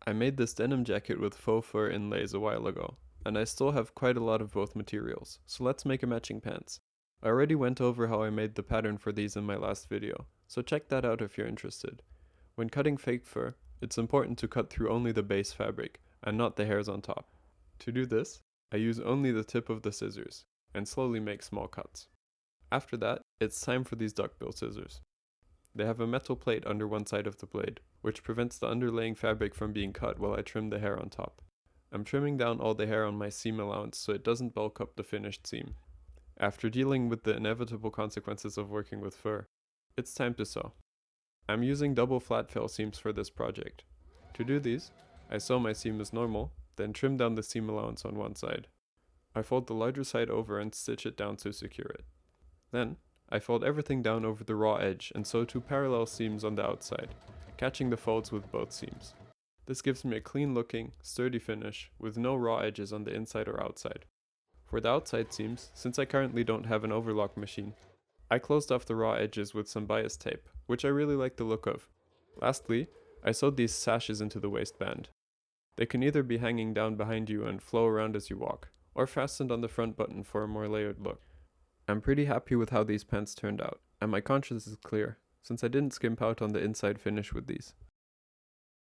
I made this denim jacket with faux fur inlays a while ago, and I still have quite a lot of both materials, so let's make a matching pants. I already went over how I made the pattern for these in my last video, so check that out if you're interested. When cutting fake fur, it's important to cut through only the base fabric, and not the hairs on top. To do this, I use only the tip of the scissors, and slowly make small cuts. After that, it's time for these duckbill scissors. They have a metal plate under one side of the blade, which prevents the underlaying fabric from being cut while I trim the hair on top. I'm trimming down all the hair on my seam allowance so it doesn't bulk up the finished seam. After dealing with the inevitable consequences of working with fur, it's time to sew. I'm using double flat fill seams for this project. To do these, I sew my seam as normal, then trim down the seam allowance on one side. I fold the larger side over and stitch it down to secure it. Then, I fold everything down over the raw edge and sew 2 parallel seams on the outside, catching the folds with both seams. This gives me a clean looking, sturdy finish with no raw edges on the inside or outside. For the outside seams, since I currently don't have an overlock machine, I closed off the raw edges with some bias tape, which I really like the look of. Lastly, I sewed these sashes into the waistband. They can either be hanging down behind you and flow around as you walk, or fastened on the front button for a more layered look. I'm pretty happy with how these pants turned out, and my conscience is clear, since I didn't skimp out on the inside finish with these.